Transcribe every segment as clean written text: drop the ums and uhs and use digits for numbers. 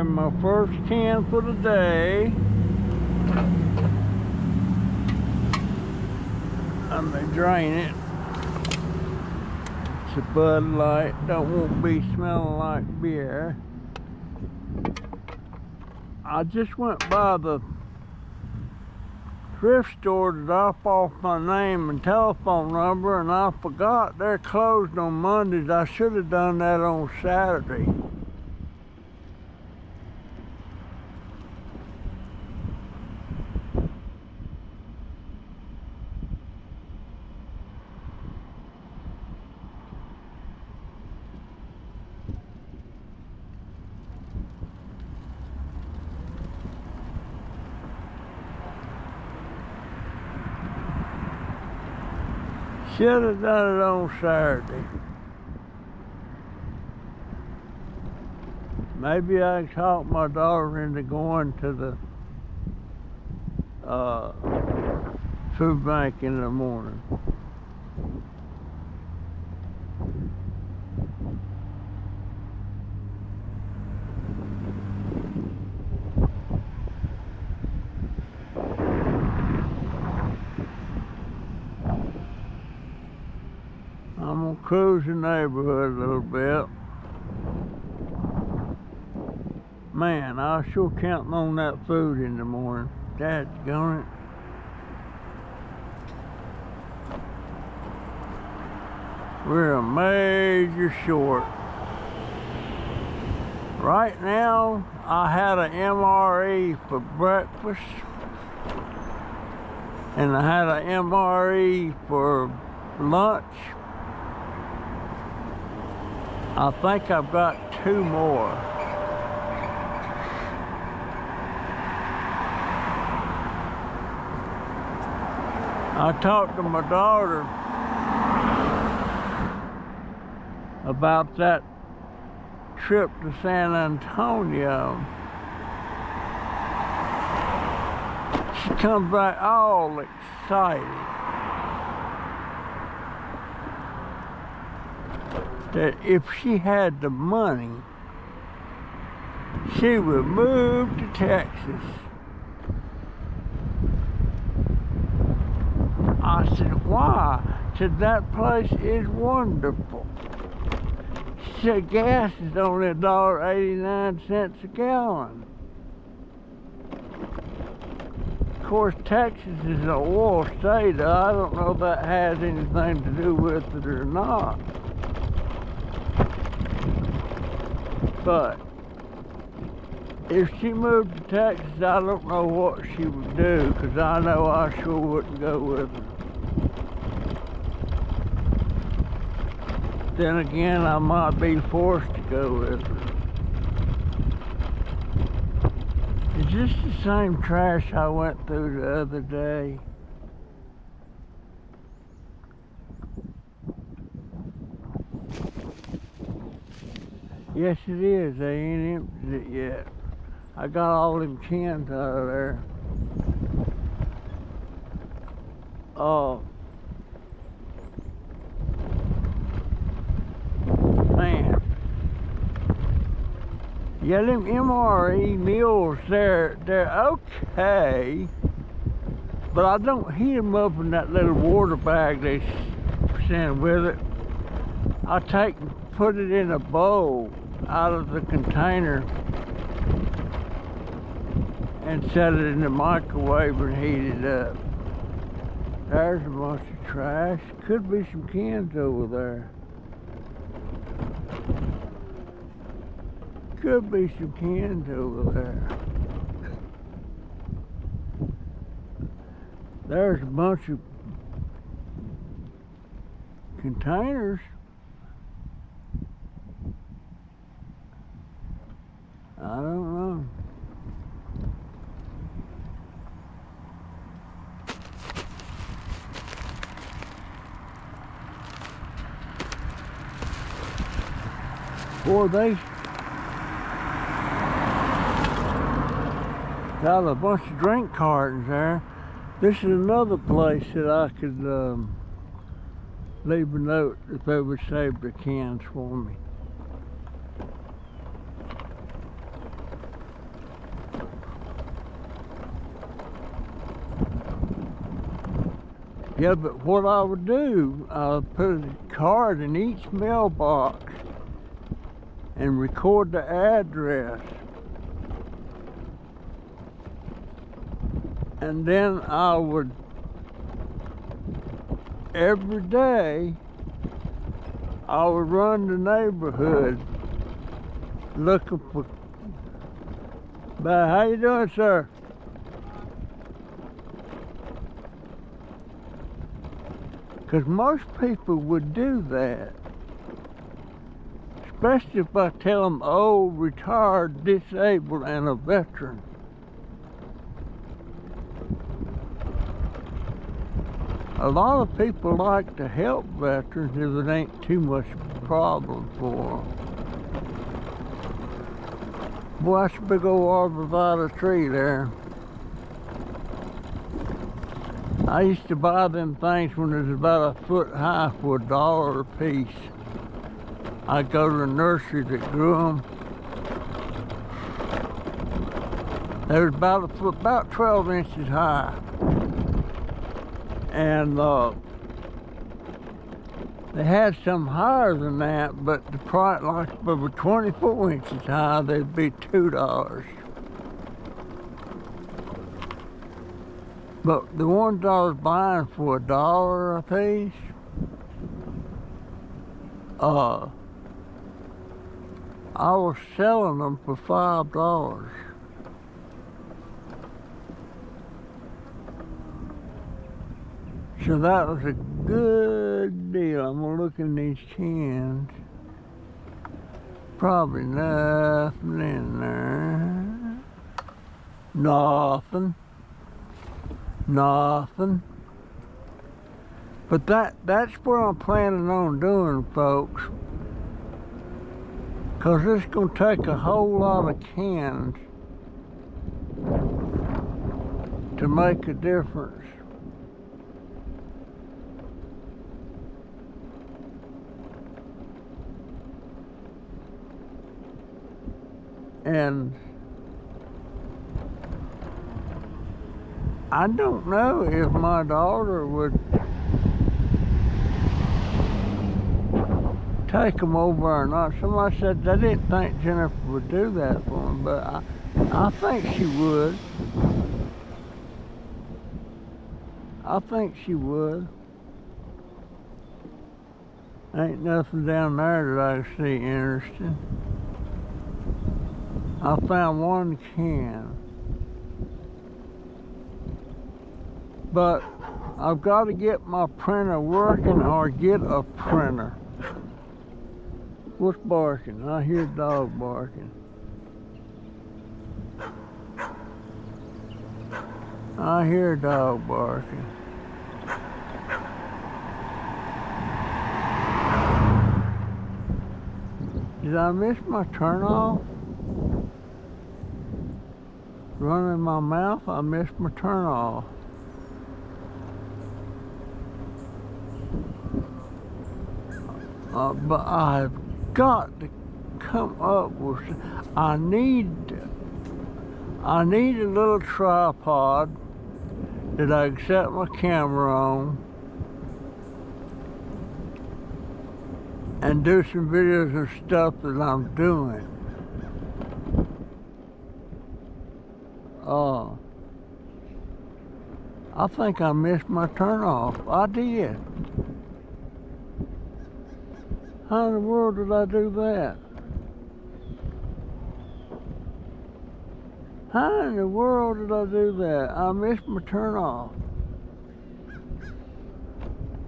in my first can for the day. I'm gonna drain it. It's a Bud Light. Don't want to be smelling like beer. I just went by the thrift store to drop off my name and telephone number, and I forgot they're closed on Mondays. I should have done that on Saturday. Should have done it on Saturday. Maybe I talked my daughter into going to the food bank in the morning. I'm gonna cruise the neighborhood a little bit. Man, I was sure counting on that food in the morning. Dadgone it. We're a major short. Right now, I had an MRE for breakfast, and I had an MRE for lunch. I think I've got 2 more. I talked to my daughter about that trip to San Antonio. She comes back all excited that if she had the money, she would move to Texas. I said, why? She said, that place is wonderful. She said, gas is only $1.89 a gallon. Of course, Texas is an oil state. I don't know if that has anything to do with it or not. But if she moved to Texas, I don't know what she would do, because I know I sure wouldn't go with her. Then again, I might be forced to go with her. Is this the same trash I went through the other day? Yes, it is. They ain't emptied it yet. I got all them cans out of there. Oh. Man. Yeah, them MRE meals, they're okay. But I don't heat them up in that little water bag they send with it. I take and put it in a bowl out of the container and set it in the microwave and heat it up. There's a bunch of trash. Could be some cans over there. Could be some cans over there. There's a bunch of containers. I don't know. Boy, they got a bunch of drink cartons there. This is another place that I could leave a note if they would save the cans for me. Yeah, but what I would do, I would put a card in each mailbox and record the address. And then I would, every day, I would run the neighborhood looking for, how you doing, sir? Because most people would do that. Especially if I tell them old, retired, disabled, and a veteran. A lot of people like to help veterans if it ain't too much problem for them. Boy, that's a big old arborvitae tree there. I used to buy them things when it was about 1 foot high for $1 a piece. I'd go to the nursery that grew them. They was about 12 inches high. And they had some higher than that, but the price, like if they were 24 inches high, they'd be $2. But the ones I was buying for $1 a piece, I was selling them for $5. So that was a good deal. I'm gonna look in these cans. Probably nothing in there. Nothing. But that's what I'm planning on doing, folks. Cause it's gonna take a whole lot of cans to make a difference. And I don't know if my daughter would take them over or not. Somebody said they didn't think Jennifer would do that for them, but I think she would. I think she would. Ain't nothing down there that I can see interesting. I found one can. But I've got to get my printer working or get a printer. What's barking? I hear a dog barking. I hear a dog barking. Did I miss my turn off? Running my mouth, I missed my turn off. But I've got to come up with, I need a little tripod that I can set my camera on and do some videos and stuff that I'm doing. I think I missed my turn off. I did. How in the world did I do that? How in the world did I do that? I missed my turn off.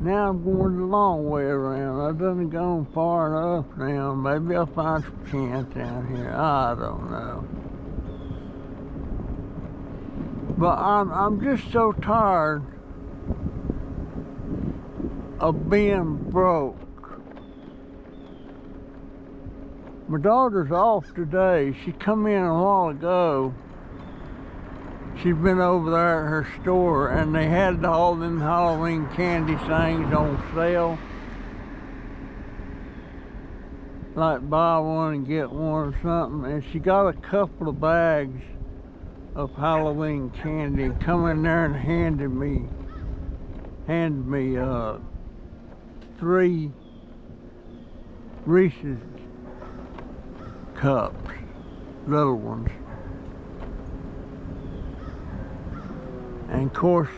Now I'm going the long way around. I done gone far enough now. Maybe I'll find some cans down here. I don't know. But I'm just so tired of being broke. My daughter's off today. She come in a while ago. She's been over there at her store and they had all them Halloween candy things on sale. Like buy one and get one or something. And she got a couple of bags of Halloween candy and come in there and handed me handed me 3 Reese's cups, little ones. And of course,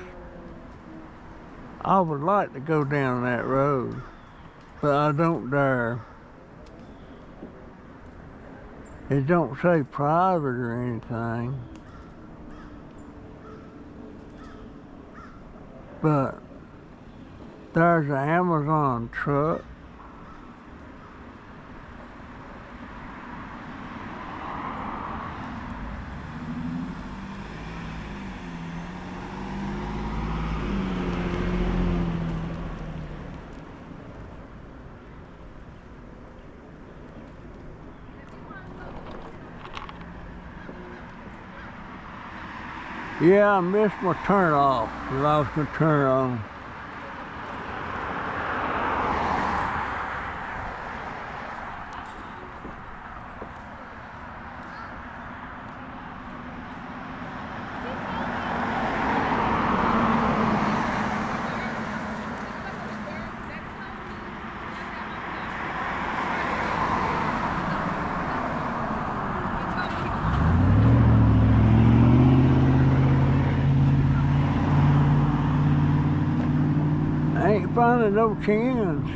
I would like to go down that road, but I don't dare. It don't say private or anything, but there's an Amazon truck. Yeah, I missed my turn off because I was going to turn on. I ain't finding no cans.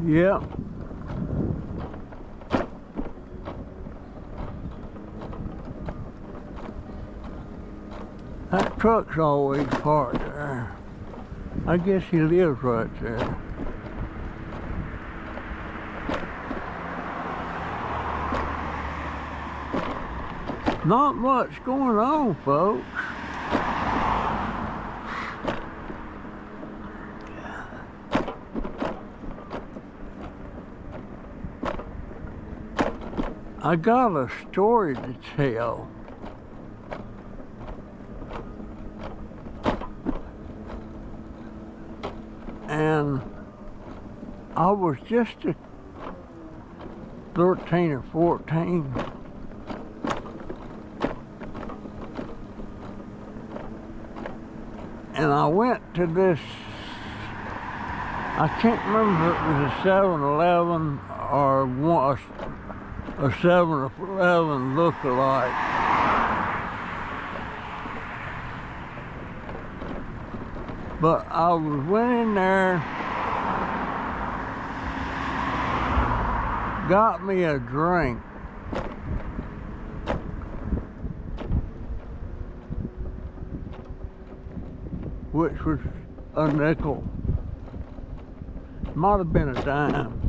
Yep. That truck's always parked there. I guess he lives right there. Not much going on, folks. I got a story to tell. And I was just 13 or 14. And I went to this, I can't remember if it was a 7-Eleven or a 7-Eleven look-alike. But I went in there, got me a drink, which was a nickel. Might have been a dime.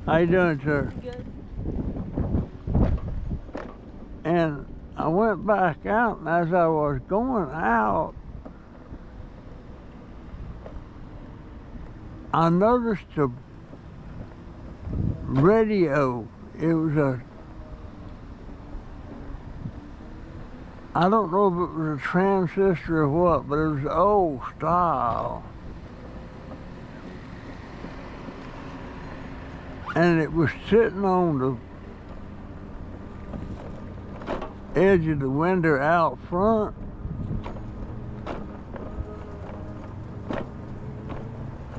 How you doing, sir? Good. And I went back out, and as I was going out, I noticed a radio. It was I don't know if it was a transistor or what, but it was old style. And it was sitting on the edge of the window out front.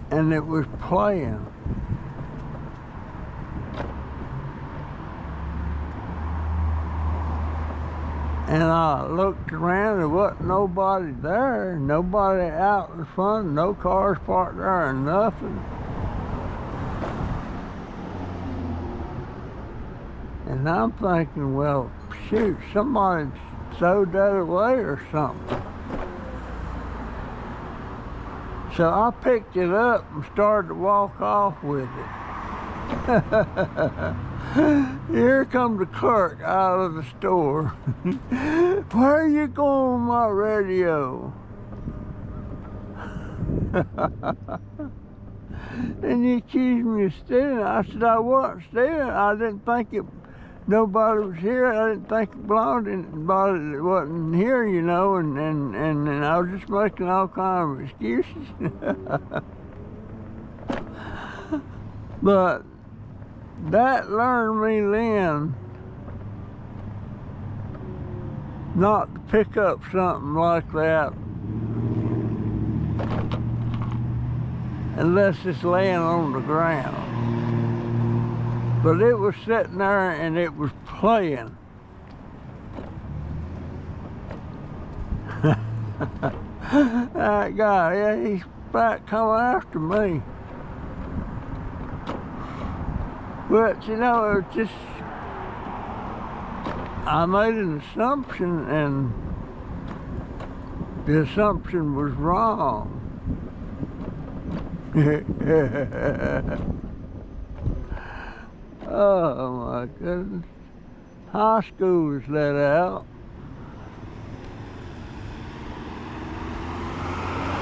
And it was playing. And I looked around, there wasn't nobody there, nobody out in front, no cars parked there or nothing. And I'm thinking, well, shoot, somebody threw that away or something. So I picked it up and started to walk off with it. Here comes the clerk out of the store. Where are you going with my radio? And he accused me of stealing. I said I wasn't stealing. I didn't think it nobody was here. I didn't think it belonged to anybody that wasn't here, you know, and I was just making all kinds of excuses. But that learned me then not to pick up something like that unless it's laying on the ground. But it was sitting there and it was playing. That guy, yeah, he's back coming after me. But you know, it was just, I made an assumption and the assumption was wrong. Oh my goodness. High school was let out.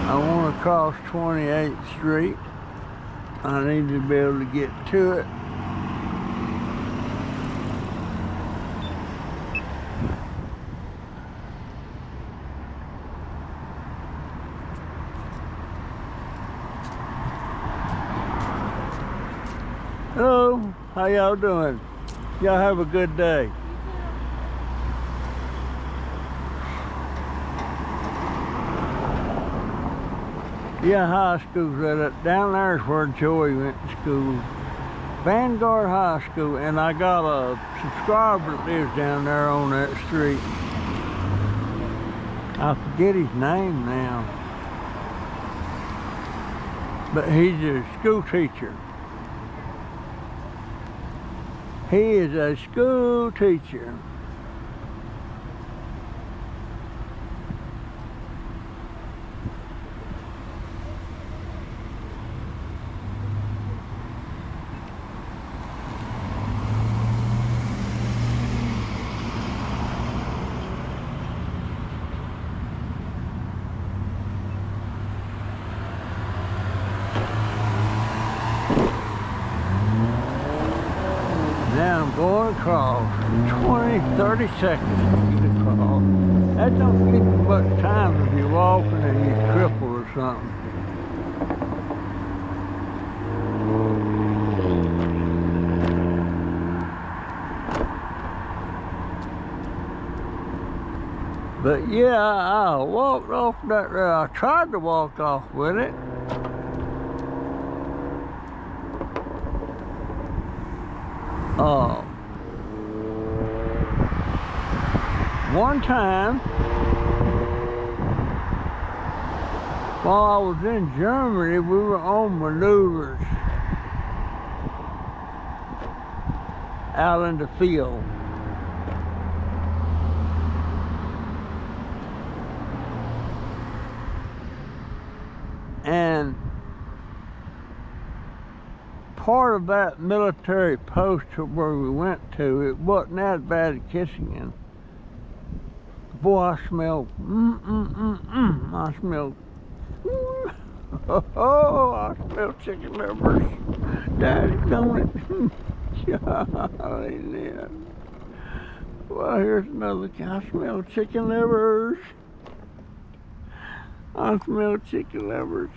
I want to cross 28th Street. I need to be able to get to it. Hello, how y'all doing? Y'all have a good day. Yeah, high school's right up. Down there's where Joey went to school. Vanguard High School, and I got a subscriber that lives down there on that street. I forget his name now. But he's a school teacher. He is a school teacher. Now I'm going across 20-30 seconds to get across. That don't give you much time if you're walking and you cripple or something. But yeah, I walked off that road. I tried to walk off with it. One time, while I was in Germany, we were on maneuvers out in the field. And part of that military post where we went to, it wasn't that bad at Kissingen. Boy, I smelled, I smelled, I smelled chicken livers. Daddy, don't it? Golly, yeah. Well, here's another guy. I smell chicken livers. I smell chicken livers.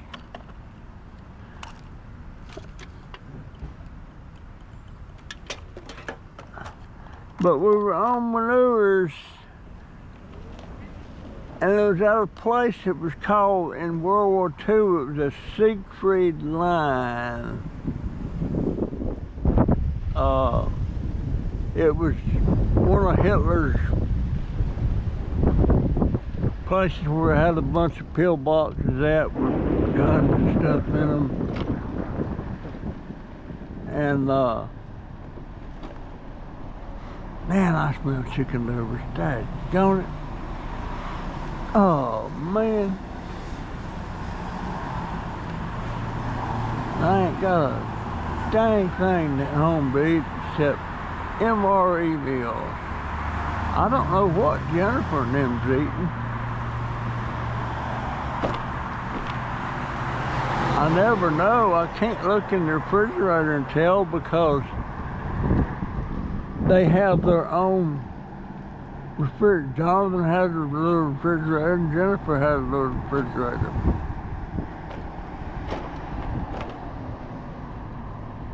But we were on maneuvers, and there was a place that was called, in World War II, it was a Siegfried Line. It was one of Hitler's places where it had a bunch of pillboxes at with guns and stuff in them. And man, I smell chicken livers. Daggone it. Oh man. I ain't got a dang thing at home to eat except MRE meals. I don't know what Jennifer and them's eating. I never know. I can't look in the refrigerator and tell because they have their own refrigerator. Jonathan has a little refrigerator, and Jennifer has a little refrigerator.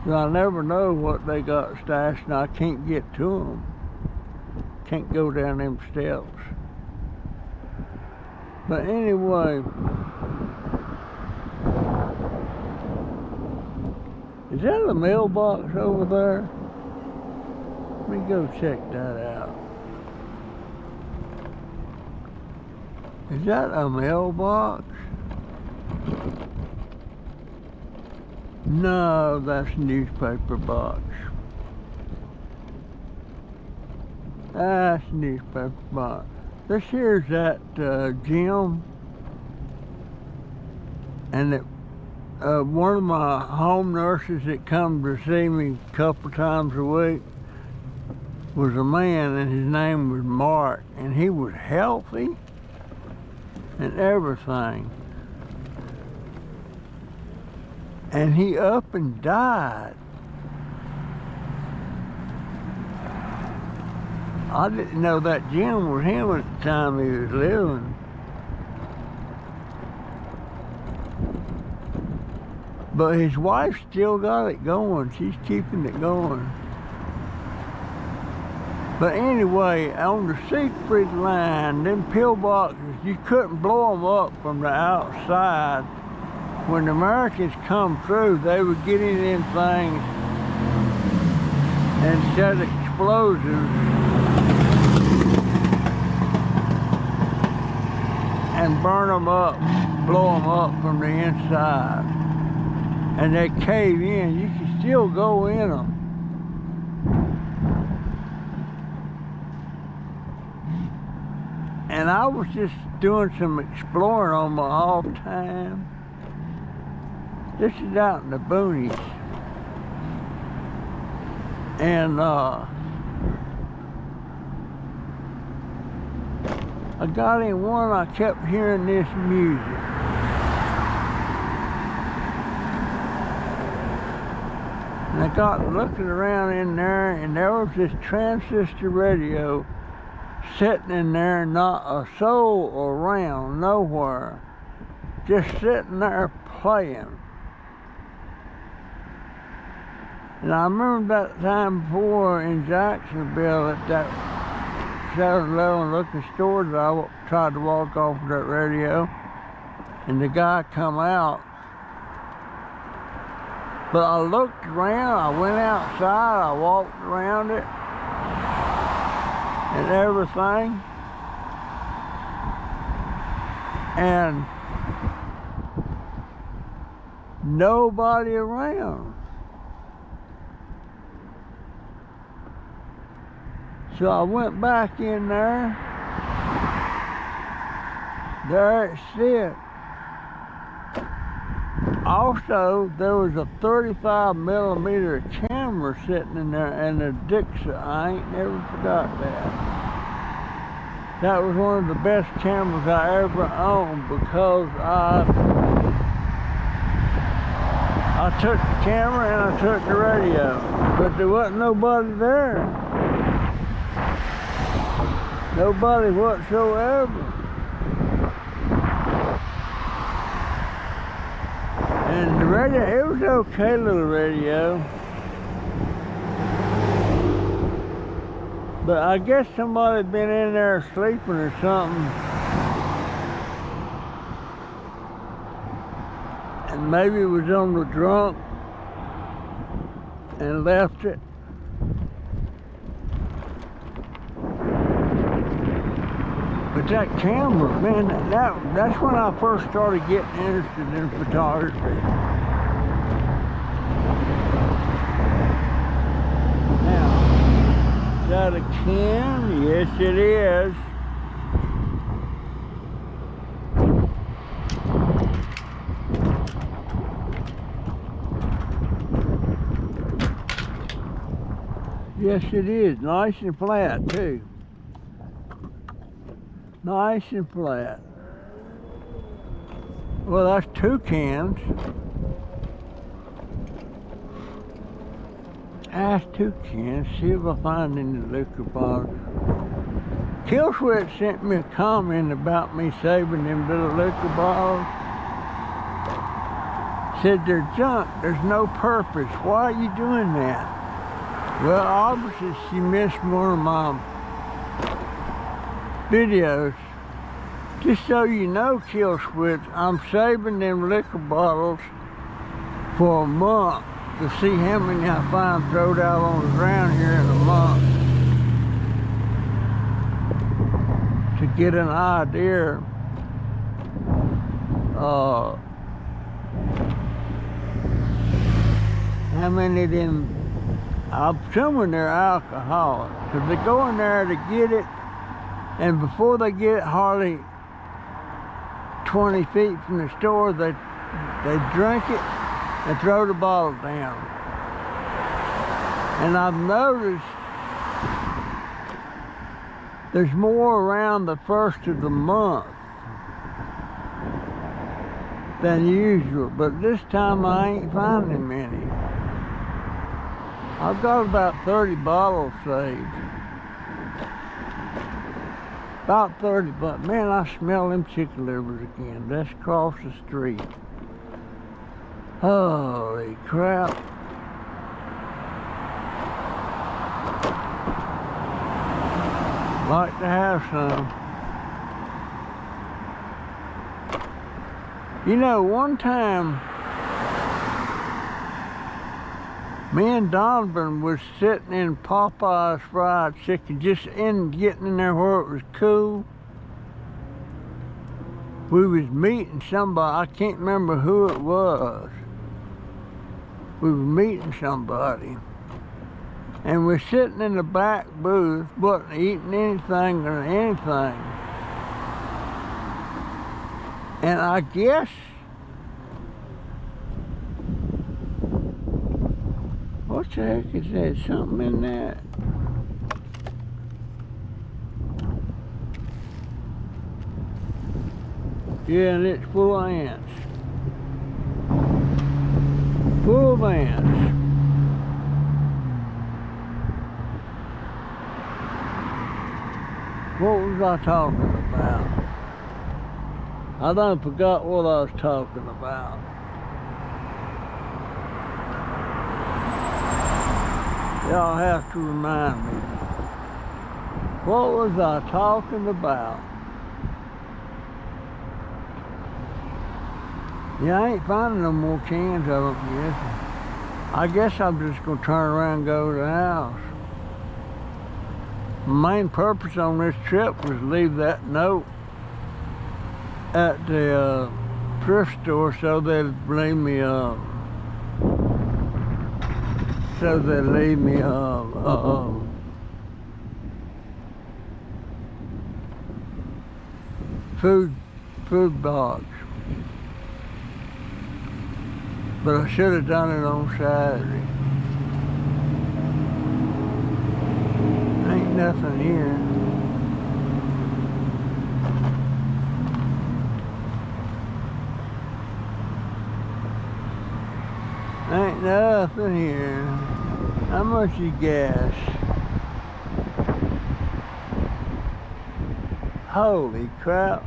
So I never know what they got stashed, and I can't get to them. Can't go down them steps. But anyway, is that a mailbox over there? Let me go check that out. Is that a mailbox? No, that's a newspaper box. That's a newspaper box. This here's that gym, and one of my home nurses that come to see me a couple times a week was a man, and his name was Mark, and he was healthy and everything. And he up and died. I didn't know that gym was him at the time he was living. But his wife still got it going. She's keeping it going. But anyway, on the Siegfried line, them pillboxes, you couldn't blow them up from the outside. When the Americans come through, they would get in them things and set explosives and burn them up, blow them up from the inside. And they cave in. You can still go in them. And I was just doing some exploring on my off time. This is out in the boonies. And I got in one, I kept hearing this music. And I got looking around in there, and there was this transistor radio sitting in there, not a soul around, nowhere. Just sitting there playing. And I remember that time before in Jacksonville at that 7-Eleven looking store that I tried to walk off of that radio, and the guy come out. But I looked around, I went outside, I walked around it and everything. And nobody around. So I went back in there. There it sit. Also, there was a 35mm camera sitting in there, and a Dixa. I ain't never forgot that. That was one of the best cameras I ever owned, because I took the camera and I took the radio, but there wasn't nobody there. Nobody whatsoever. And the radio, it was okay little radio. But I guess somebody had been in there sleeping or something. And maybe it was on the drunk and left it. But that camera, man, that's when I first started getting interested in photography. Now, is that a can? Yes, it is. Yes, it is. Nice and flat, too. Nice and flat. Well, that's 2 cans. ask Toucan, see if I find any liquor bottles. Killswitch sent me a comment about me saving them little liquor bottles. Said they're junk, there's no purpose. Why are you doing that? Well, obviously she missed one of my videos. Just so you know, Killswitch, I'm saving them liquor bottles for a month to see how many I find thrown out on the ground here in a month, to get an idea how many of them. I'm assuming they're alcoholic, because they go in there to get it, and before they get it hardly 20 feet from the store, they drink it and throw the bottle down. And I've noticed there's more around the first of the month than usual, but this time I ain't finding many. I've got about 30 bottles saved. About 30, but man, I smell them chicken livers again. That's across the street. Holy crap. Like to have some. You know, one time, me and Donovan was sitting in Popeye's fried chicken, just getting in there where it was cool. We was meeting somebody, I can't remember who it was. We were meeting somebody. And we're sitting in the back booth, wasn't eating anything or anything. And I guess what the heck is that? Something in that? Yeah, and it's full of ants. Full of ants. What was I talking about? I done forgot what I was talking about. Y'all have to remind me. What was I talking about? Yeah, I ain't finding no more cans of them yet. I guess I'm just gonna turn around and go to the house. My main purpose on this trip was to leave that note at the thrift store so they'd leave me food box. But I should have done it on Saturday. Ain't nothing here. Ain't nothing here. How much is gas? Holy crap.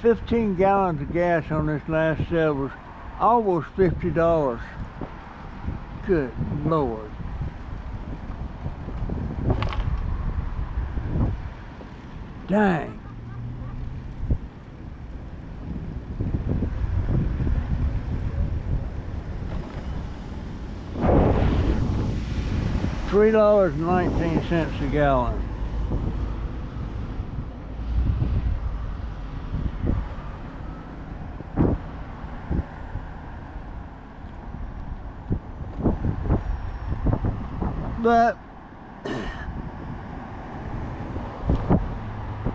15 gallons of gas on this last sale was almost $50. Good Lord. Dang. $3.19 a gallon. But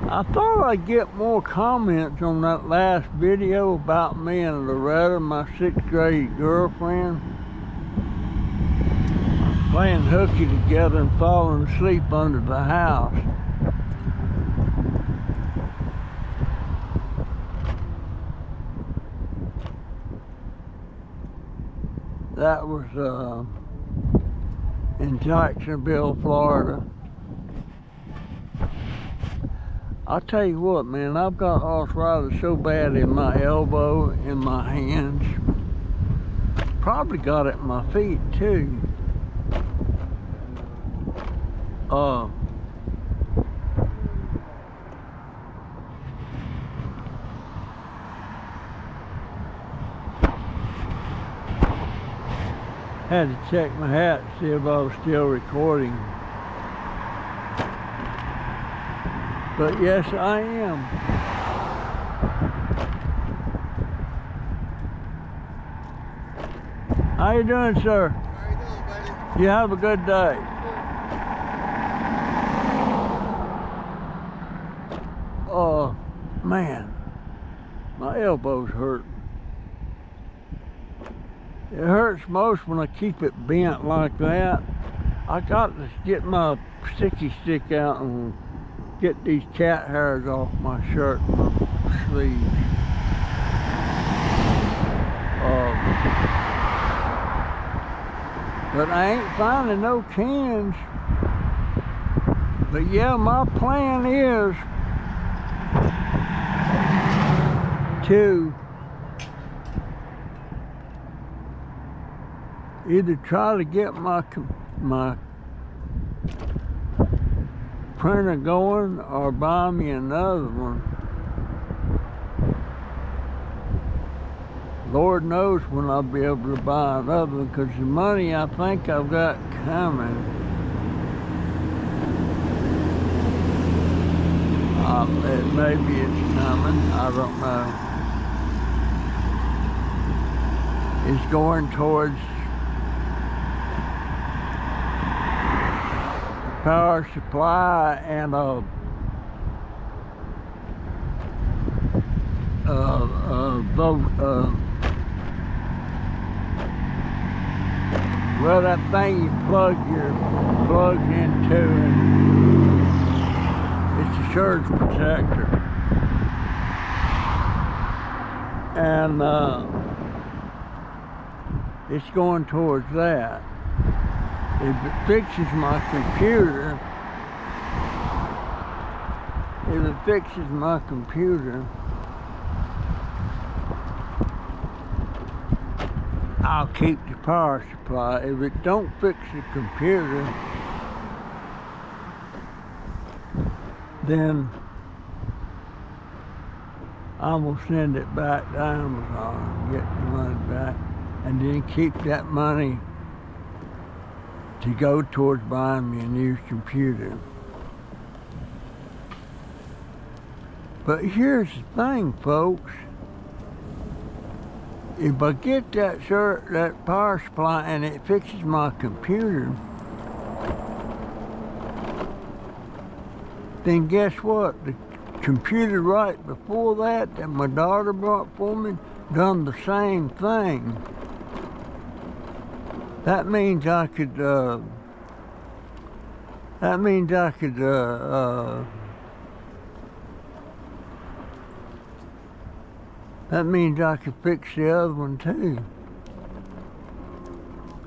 I thought I'd get more comments on that last video about me and Loretta, my 6th grade girlfriend, playing hooky together and falling asleep under the house. That was in Jacksonville, Florida. I'll tell you what, man, I've got arthritis so bad in my elbow, in my hands. Probably got it in my feet too. Had to check my hat to see if I was still recording. But yes, I am. How you doing, sir? How you doing, buddy? You have a good day. Oh, man, my elbows hurt. It hurts most when I keep it bent like that. I got to get my sticky stick out and get these cat hairs off my shirt and my sleeves. But I ain't finding no cans. But yeah, my plan is to either try to get my printer going or buy me another one. Lord knows when I'll be able to buy another one, because the money I think I've got coming, maybe it's coming, I don't know. It's going towards power supply and well, that thing you plug your plugs into, and it's a surge protector. And it's going towards that. If it fixes my computer, I'll keep the power supply. If it don't fix the computer, then I'm gonna send it back to Amazon and get the money back, and then keep that money to go towards buying me a new computer. But here's the thing, folks. If I get that power supply and it fixes my computer, then guess what? The computer right before that my daughter bought for me done the same thing. That means I could fix the other one too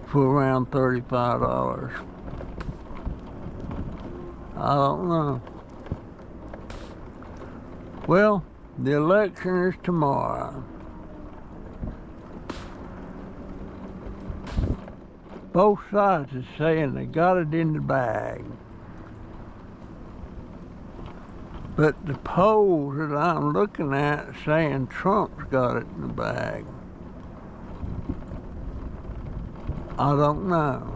for around $35. I don't know. Well, the election is tomorrow. Both sides are saying they got it in the bag. But the polls that I'm looking at saying Trump's got it in the bag. I don't know.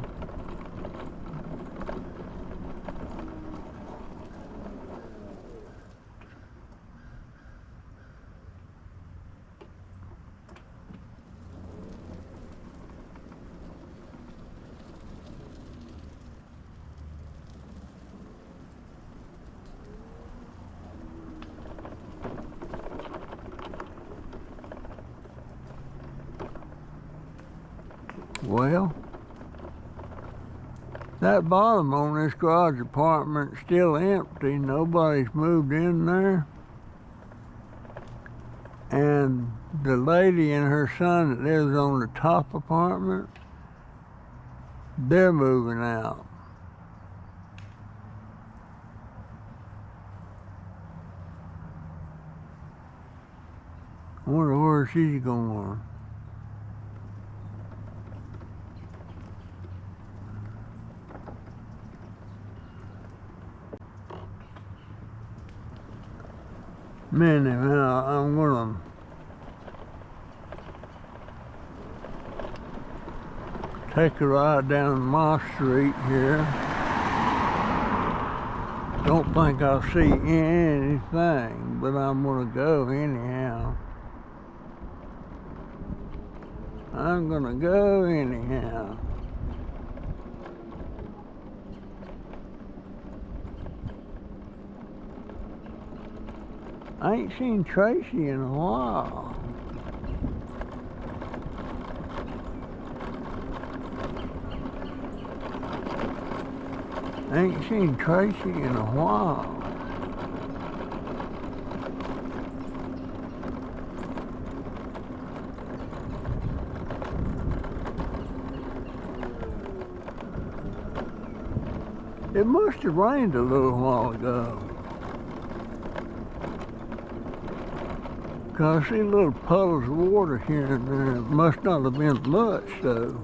Well, that bottom on this garage apartment is still empty. Nobody's moved in there. And the lady and her son that lives on the top apartment, They're moving out. I wonder where she's going. Man, now I'm gonna take a ride down my street here. Don't think I'll see anything, but I'm gonna go anyhow. I'm gonna go anyhow. I ain't seen Tracy in a while. I ain't seen Tracy in a while. It must have rained a little while ago. 'Cause I see little puddles of water here and there. It must not have been much though.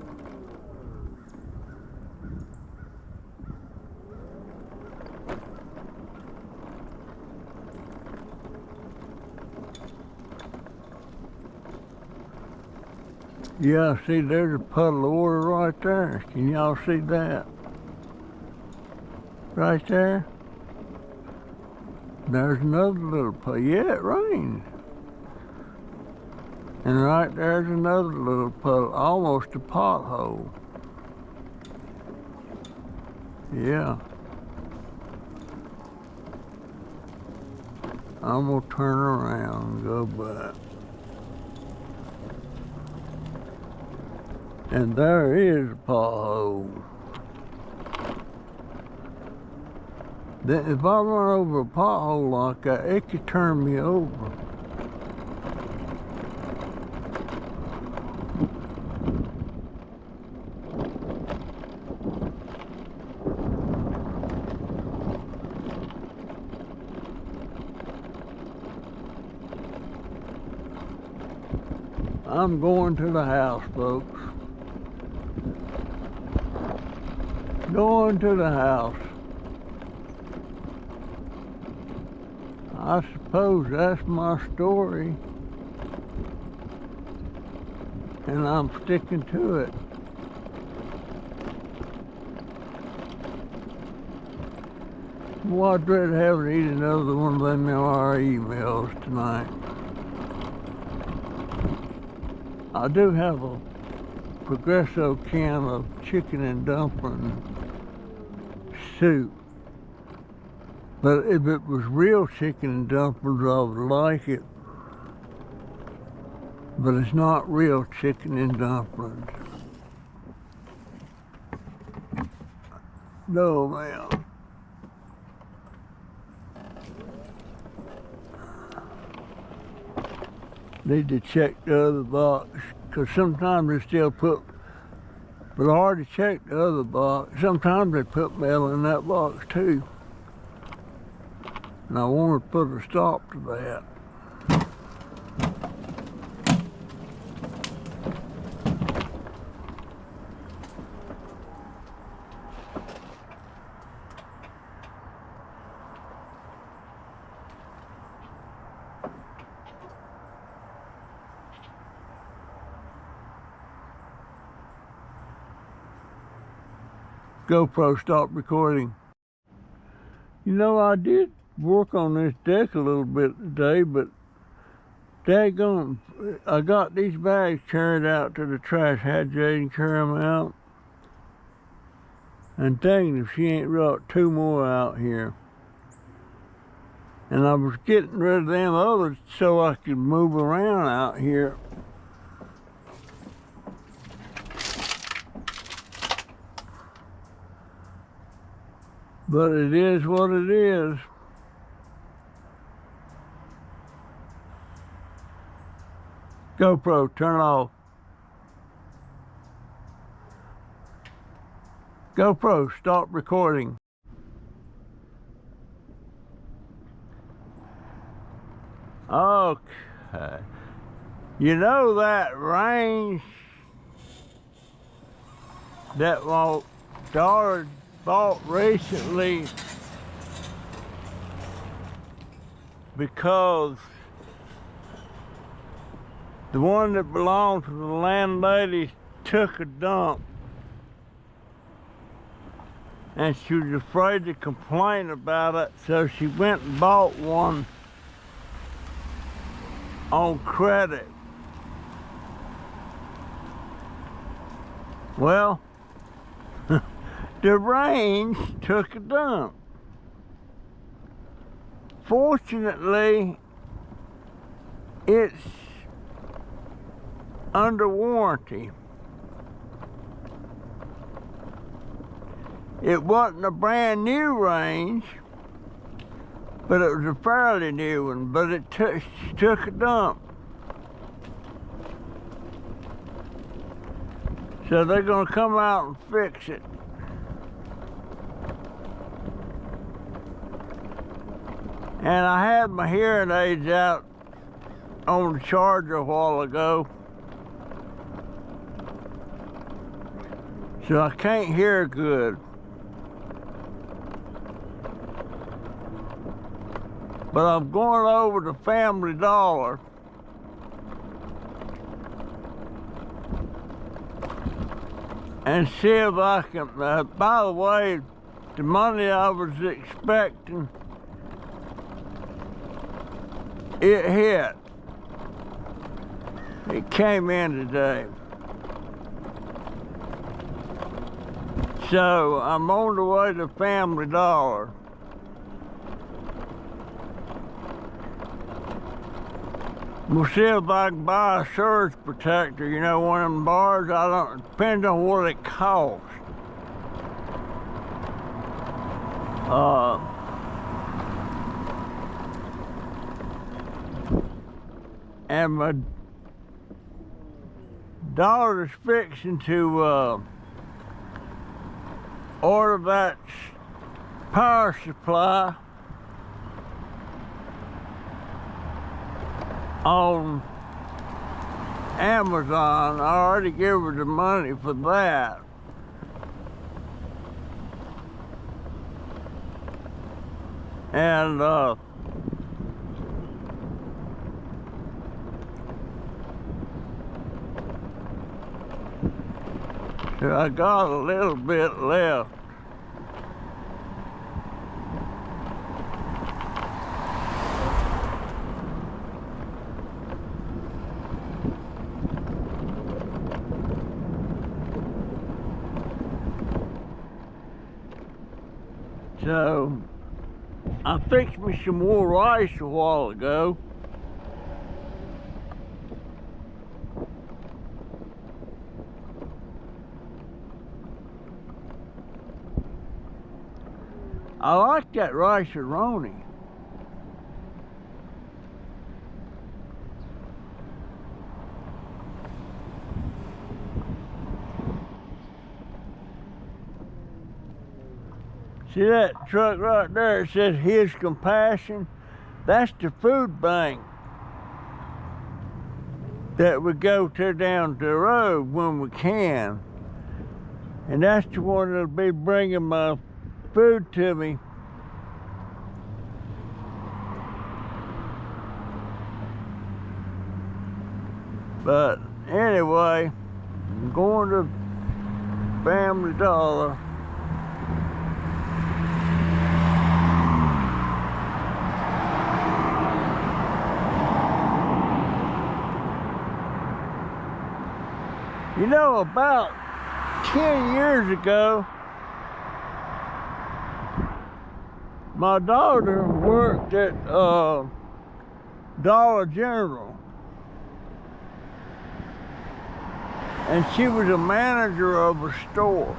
Yeah, see, there's a puddle of water right there. Can y'all see that? Right there? There's another little puddle. Yeah, it rained. And right there's another little puddle, almost a pothole. Yeah. I'm gonna turn around and go back. And there is a pothole. Then if I run over a pothole like that, it could turn me over. I'm going to the house, folks. Going to the house. I suppose that's my story. And I'm sticking to it. Well, I'd rather have to eat another one of them MRE meals tonight. I do have a Progresso can of chicken and dumpling soup. But if it was real chicken and dumplings, I would like it. But it's not real chicken and dumplings. No, ma'am. Need to check the other box, because sometimes they still put, but I already checked the other box. Sometimes they put mail in that box too. And I want to put a stop to that. GoPro, stop recording. You know, I did work on this deck a little bit today, but daggone, I got these bags carried out to the trash, had Jaden carry them out. And dang if she ain't brought 2 more out here. And I was getting rid of them others so I could move around out here. But it is what it is. GoPro, turn it off. GoPro, stop recording. Okay. You know that range that my daughter bought recently, because the one that belonged to the landlady took a dump and she was afraid to complain about it, so she went and bought one on credit. Well, the range took a dump. Fortunately, it's under warranty. It wasn't a brand new range, but it was a fairly new one, but it took a dump. So they're gonna come out and fix it. And I had my hearing aids out on the charger a while ago, so I can't hear good. But I'm going over to Family Dollar and see if I can, by the way, the money I was expecting, it hit. It came in today. So I'm on the way to Family Dollar. We'll see if I can buy a surge protector, you know, one of them bars. I don't, depends on what it costs. And my daughter's fixing to order that power supply on Amazon. I already gave her the money for that. And I got a little bit left. So, I fixed me some more rice a while ago. I like that rice-a-roni. See that truck right there? It says His Compassion. That's the food bank that we go to down the road when we can. And that's the one that'll be bringing my food to me. But anyway, I'm going to Family Dollar. You know, about 10 years ago, my daughter worked at Dollar General, and she was a manager of a store.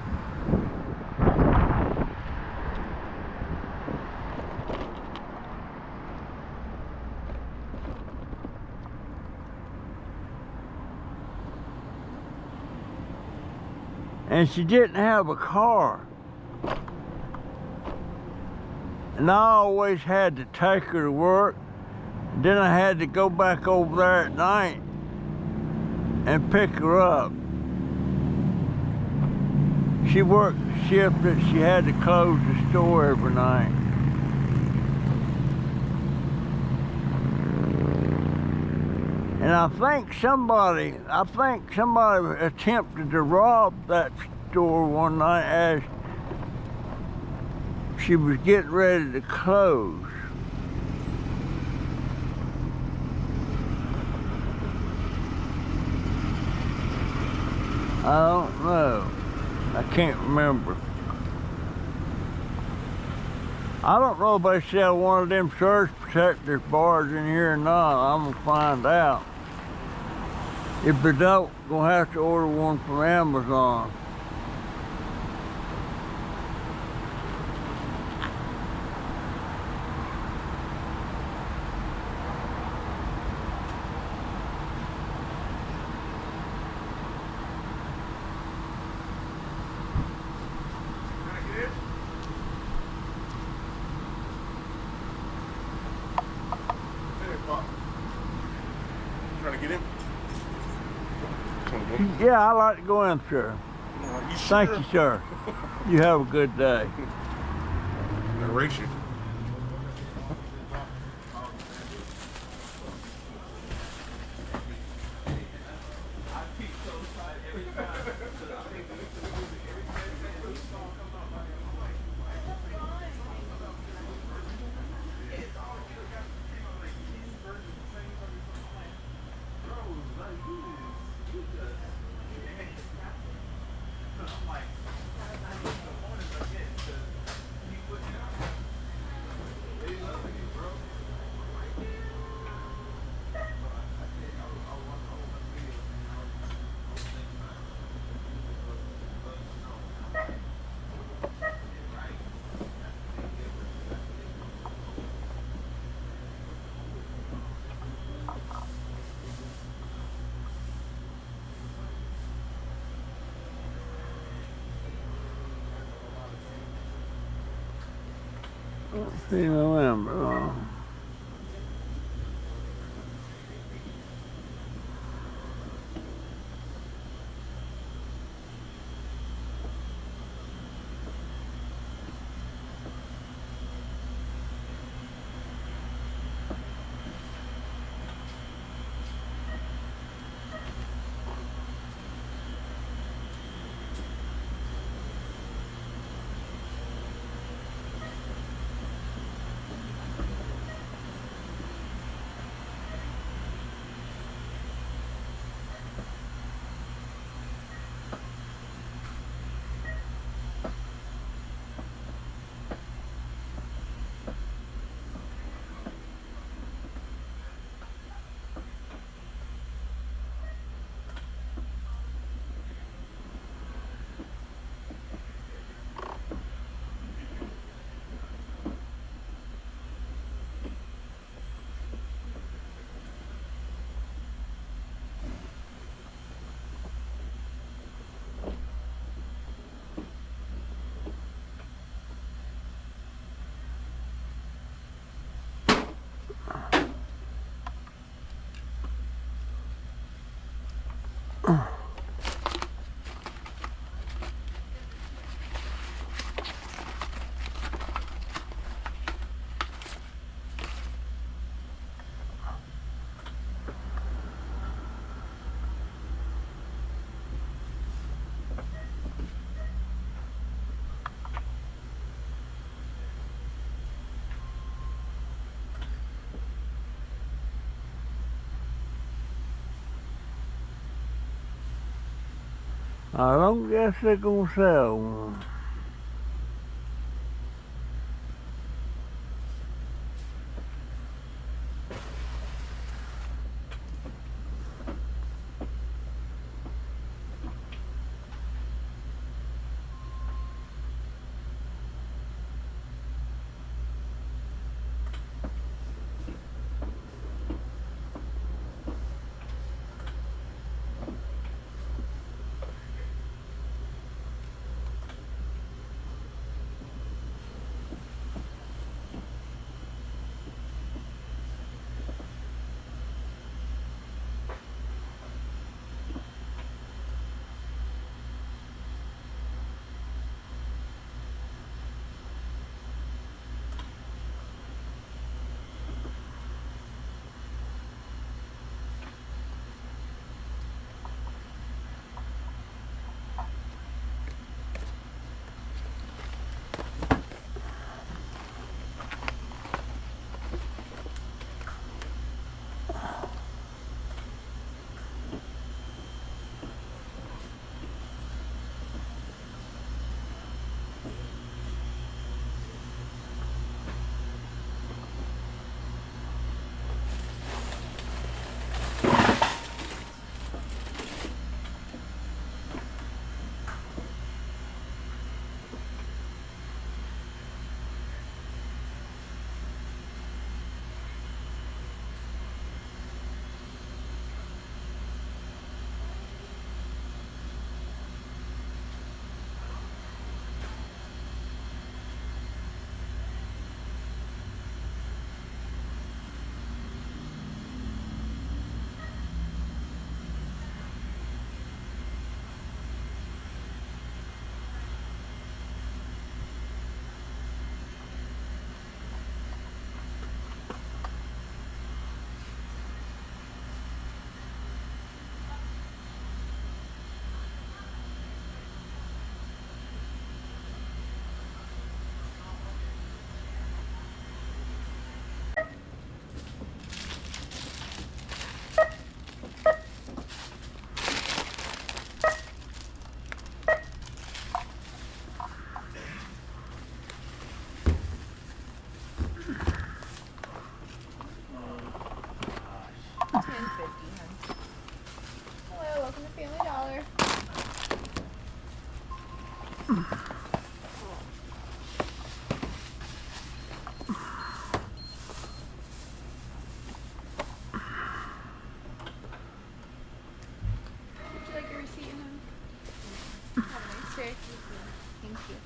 and she didn't have a car. And I always had to take her to work. Then I had to go back over there at night and pick her up. She worked the shift that she had to close the store every night. And I think somebody attempted to rob that store one night as she was getting ready to close. I don't know. I can't remember. I don't know if they sell one of them surge protectors bars in here or not. I'm gonna find out. If they don't, gonna have to order one from Amazon. Trying to get in? Yeah, I like to go in, sir. You sure? Thank you, sir. You have a good day. I'll race you. See November. I don't guess they're gonna sell one. you like your receipt, hon? Have a nice day. Thank you.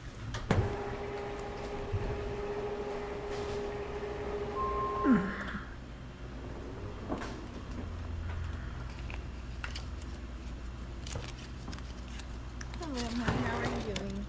Hello, honey. How are you doing?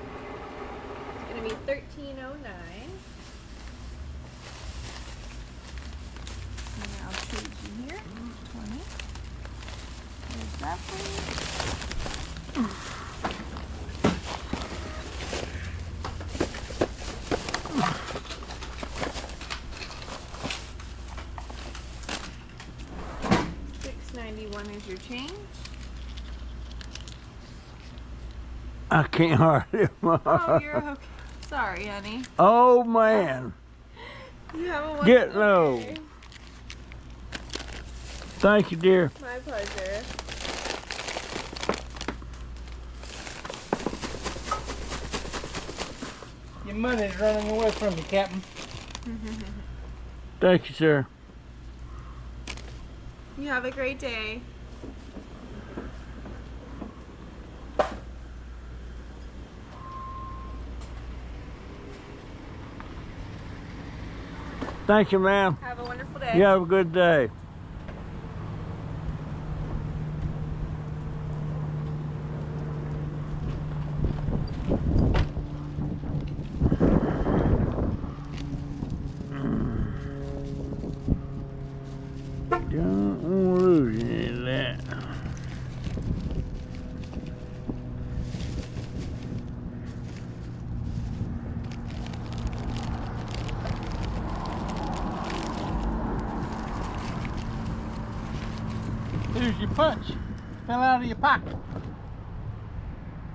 It's gonna be 1309. And I'll trade you here. 20. There's that for you. $6.91 is your change. I can't hardly. Oh, you're okay. Sorry, honey. Oh man, You have a wonderful Get low. day. thank you, dear. My pleasure. Your money's running away from you, Captain. Thank you, sir. You have a great day. Thank you, ma'am. Have a wonderful day. You have a good day. Don't want to lose any of that. Here's your punch. Fell out of your pocket.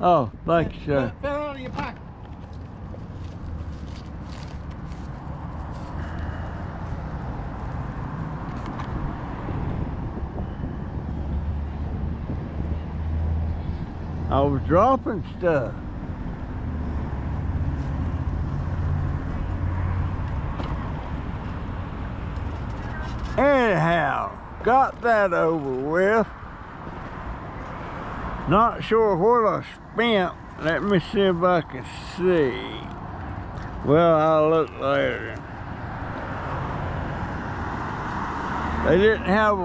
Oh, thank you, sir. Fell out of your pocket. I was dropping stuff. Anyhow, got that over with. Not sure what I spent. Let me see if I can see. Well, I'll look later. They didn't have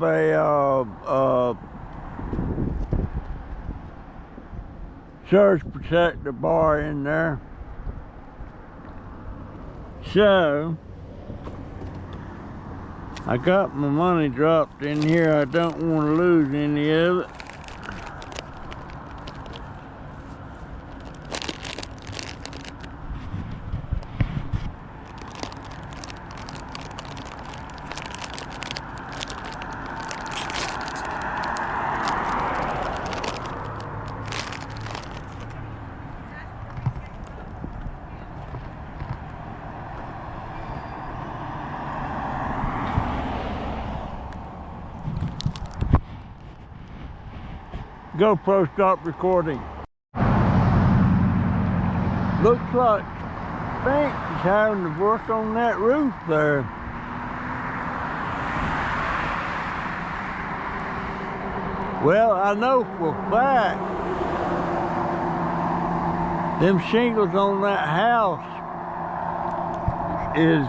a surge protector bar in there. So I got my money dropped in here. I don't want to lose any of it. GoPro stopped recording. Looks like Sphinx is having to work on that roof there. Well, I know for a fact them shingles on that house is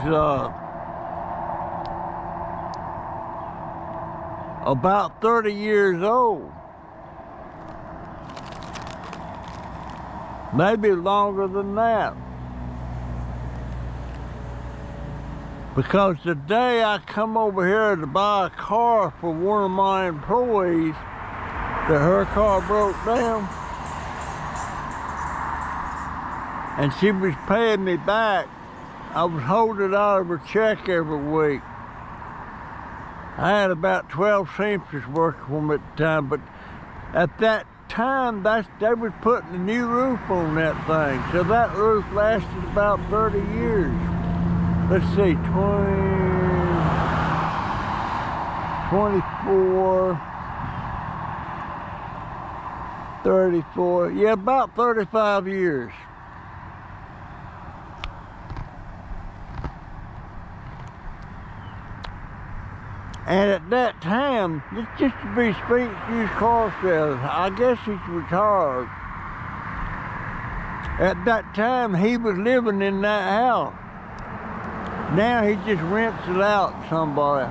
about 30 years old. Maybe longer than that. Because the day I come over here to buy a car for one of my employees, that her car broke down, and she was paying me back, I was holding out of her check every week. I had about 12 seamsters working for me at the time, but At that time, they was putting a new roof on that thing. So that roof lasted about 30 years. Let's see, 24, 34, yeah, about 35 years. And at that time, it just to be Speed's used car sales. I guess he's retired. At that time, he was living in that house. Now he just rents it out to somebody.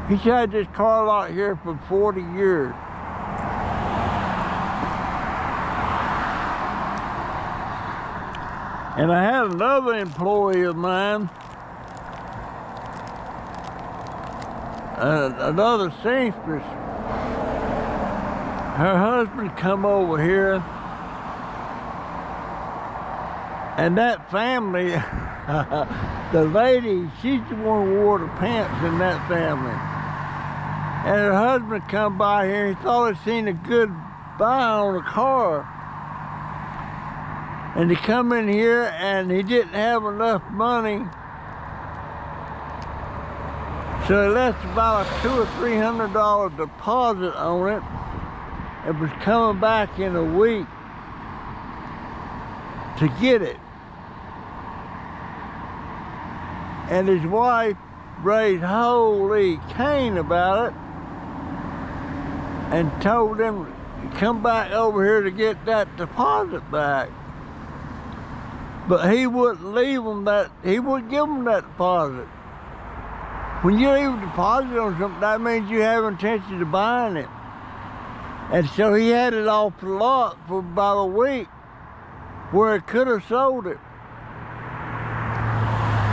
He's had this car lot here for 40 years. And I had another employee of mine, another seamstress. Her husband come over here, and that family, the lady, she's the one who wore the pants in that family. And her husband come by here, he thought he'd seen a good buy on a car. And he come in here and he didn't have enough money. So he left about a $200 or $300 deposit on it and was coming back in a week to get it. And his wife raised holy Cain about it and told him to come back over here to get that deposit back. But he wouldn't leave them that, he wouldn't give them that deposit. When you leave a deposit on something, that means you have intention of buying it. And so he had it off the lot for about a week where he could have sold it.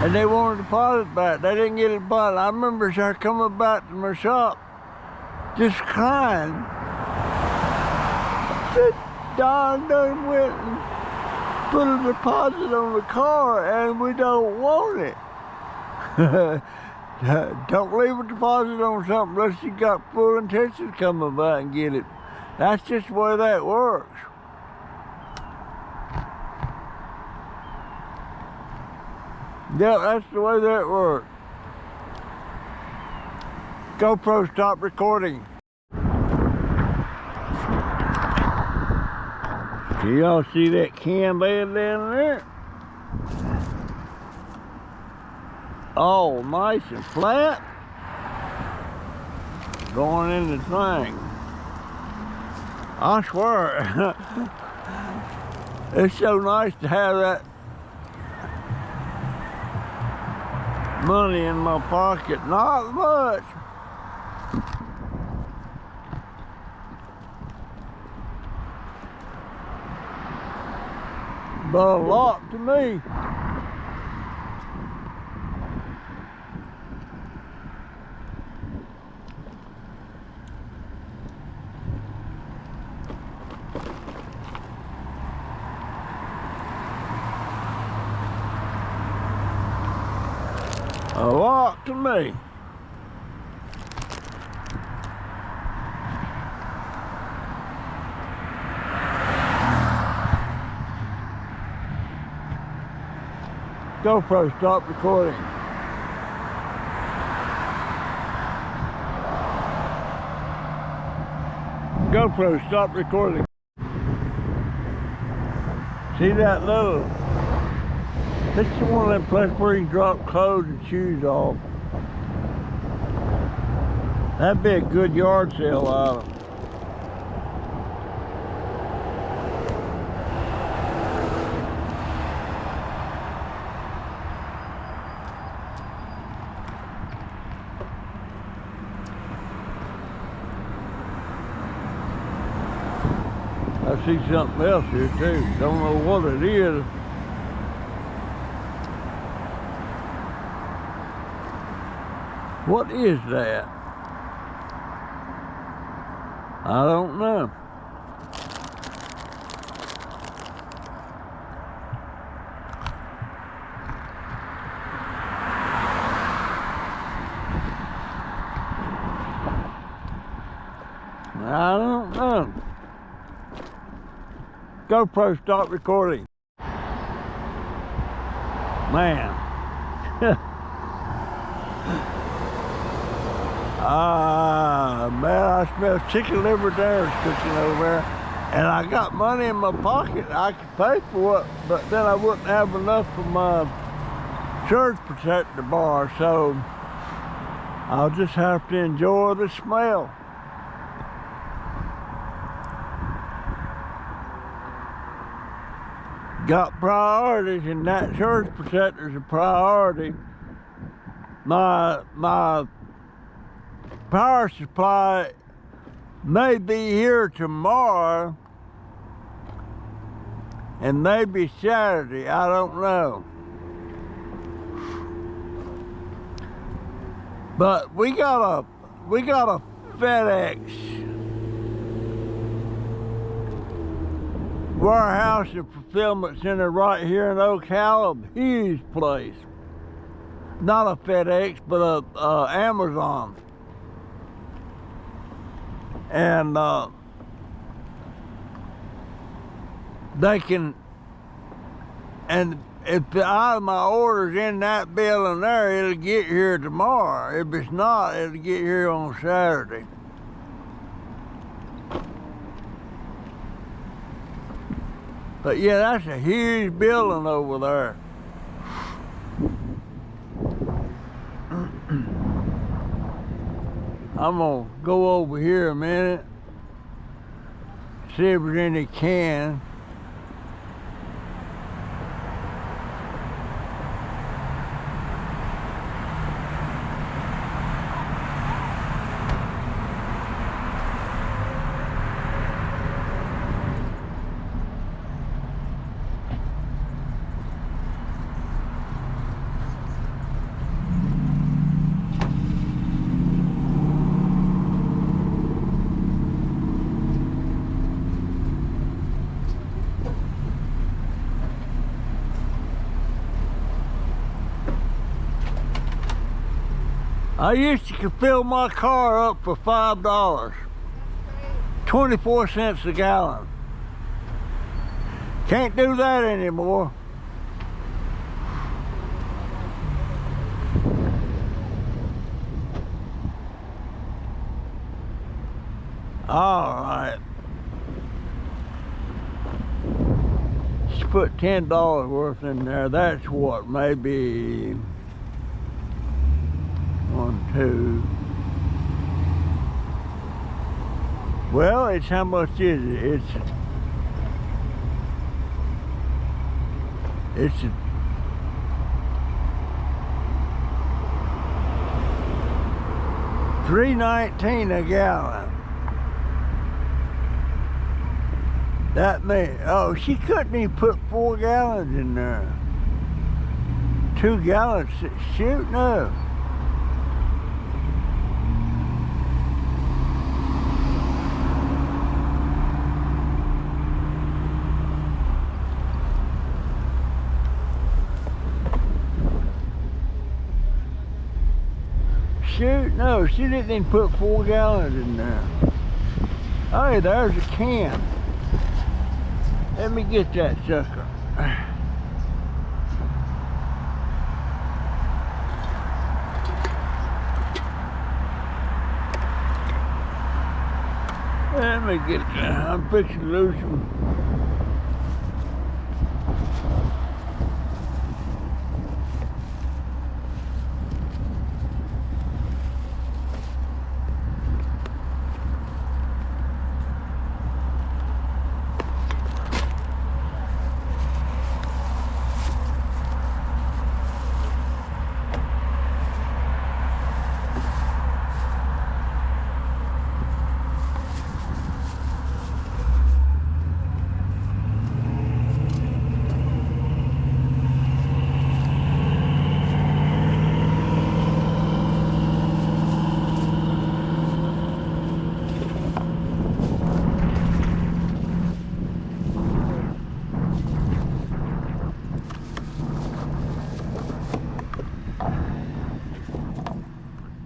And they wanted a deposit back. They didn't get it back. I remember her coming back to my shop just crying. I said, Don done went and put a deposit on the car and we don't want it. Don't leave a deposit on something unless you got full intention of coming back and get it. That's just the way that works. Yeah, that's the way that works. GoPro, stop recording. Do y'all see that can bed down there? Oh, nice and flat. Going in the thing. I swear, it's so nice to have that money in my pocket. Not much. But a lot to me. A lot to me. GoPro, stop recording. GoPro, stop recording. See that little? This is one of them places where you can drop clothes and shoes off. That'd be a good yard sale item. I see something else here too. Don't know what it is. What is that? I don't know. GoPro, stop recording. Man. Man, I smell chicken liver dinners cooking over there. And I got money in my pocket. I could pay for it, but then I wouldn't have enough for my surge protector bar, so I'll just have to enjoy the smell. Got priorities, and that surge protector's a priority. My power supply may be here tomorrow and maybe Saturday, I don't know. But we got a FedEx warehouse and fulfillment center right here in Ocala, huge place. Not a FedEx, but a Amazon. And they can, and if my order's in that building there, it'll get here tomorrow. If it's not, it'll get here on Saturday. But yeah, that's a huge building over there. I'm gonna go over here a minute, see if there's any cans. I used to fill my car up for $5, 24 cents a gallon. Can't do that anymore. All right. Just put $10 worth in there. That's what, maybe 1, 2. Well, it's how much is it? It's $3.19 a gallon. That means, oh, she couldn't even put 4 gallons in there. 2 gallons, shoot, no. Shoot, no, she didn't even put 4 gallons in there. Hey, there's a can. Let me get that sucker. Let me get that. I'm fixing to lose some.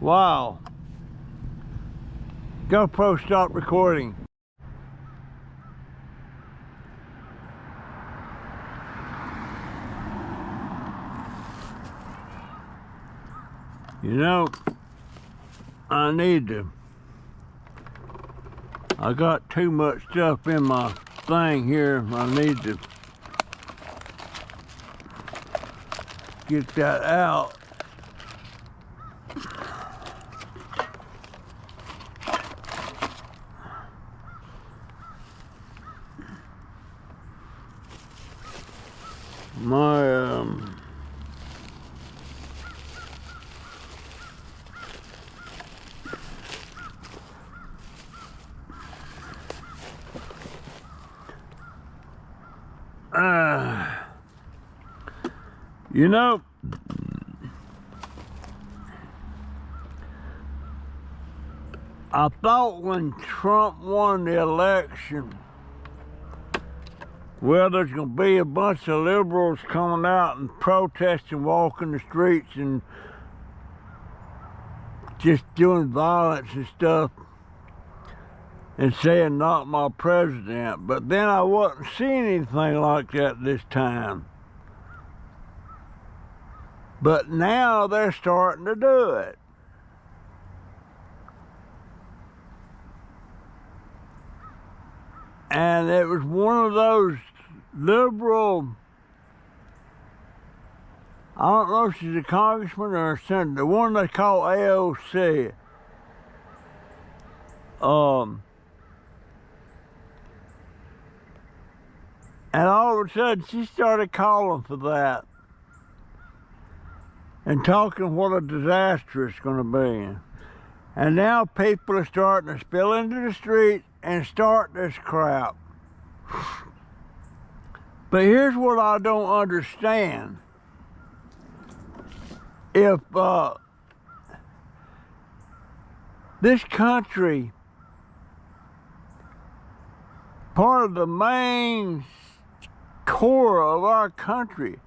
Wow. GoPro, stop recording. You know, I need to. I got too much stuff in my thing here. I need to get that out. My you know, I thought when Trump won the election, well, there's going to be a bunch of liberals coming out and protesting, walking the streets and just doing violence and stuff and saying, "Not my president." But then I wasn't seeing anything like that this time. But now they're starting to do it. And it was one of those liberal, I don't know if she's a congressman or a senator, the one they call AOC. And all of a sudden she started calling for that and talking what a disaster it's going to be. And now people are starting to spill into the street and start this crap. But here's what I don't understand. If this country, part of the main core of our country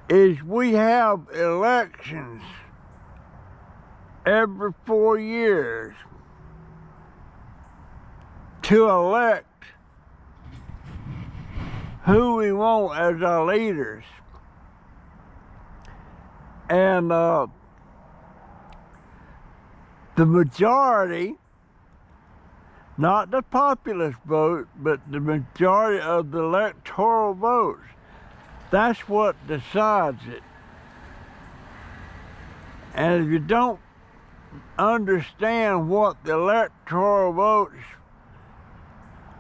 is we have elections every 4 years to elect who we want as our leaders. And the majority, not the populist vote, but the majority of the electoral votes, that's what decides it. And if you don't understand what the electoral votes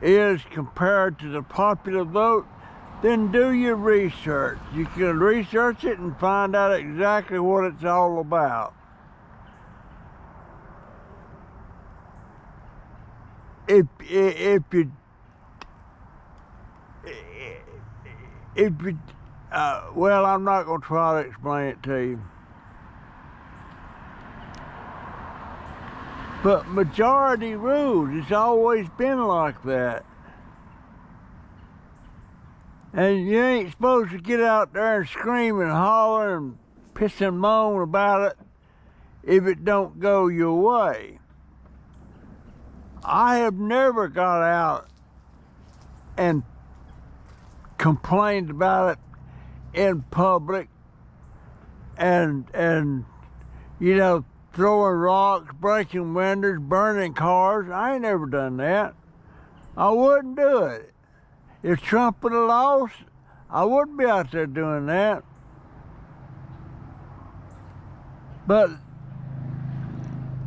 is compared to the popular vote, then do your research. You can research it and find out exactly what it's all about. If you well, I'm not going to try to explain it to you. But majority rules. It's always been like that. And you ain't supposed to get out there and scream and holler and piss and moan about it if it don't go your way. I have never got out and complained about it in public and you know, throwing rocks, breaking windows, burning cars. I ain't never done that. I wouldn't do it. If Trump would have lost, I wouldn't be out there doing that. But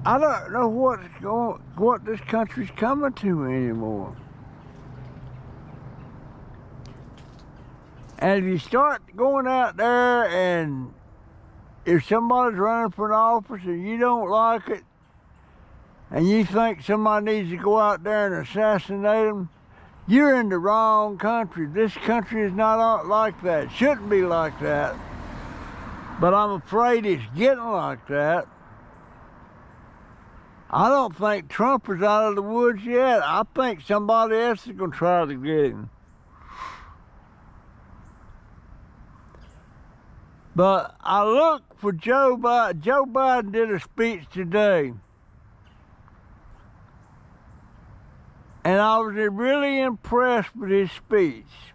I don't know what this country's coming to anymore. And if you start going out there and if somebody's running for an office and you don't like it, and you think somebody needs to go out there and assassinate them, you're in the wrong country. This country is not like that. It shouldn't be like that. But I'm afraid it's getting like that. I don't think Trump is out of the woods yet. I think somebody else is going to try to get him. But I look for Joe Biden. Joe Biden did a speech today. And I was really impressed with his speech.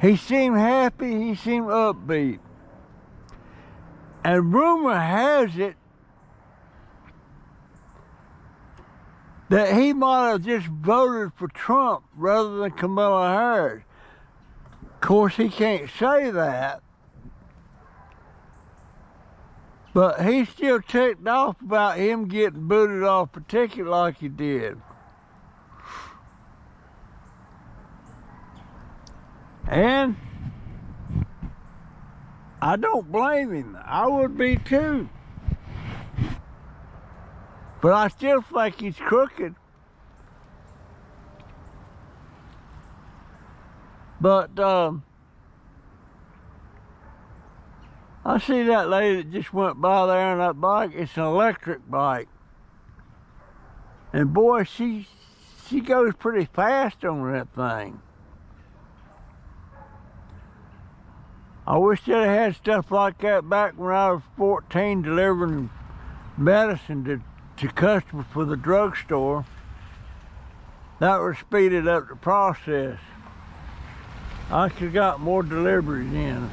He seemed happy, he seemed upbeat. And rumor has it that he might have just voted for Trump rather than Kamala Harris. Of course, he can't say that. But he's still ticked off about him getting booted off the ticket like he did. And I don't blame him. I would be too. But I still think he's crooked. But I see that lady that just went by there on that bike. It's an electric bike. And boy, she goes pretty fast on that thing. I wish they'd have had stuff like that back when I was 14 delivering medicine to customers for the drugstore. That would have speeded up the process. I could have got more deliveries in.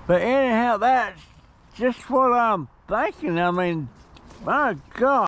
But anyhow, that's just what I'm thinking. I mean, my God.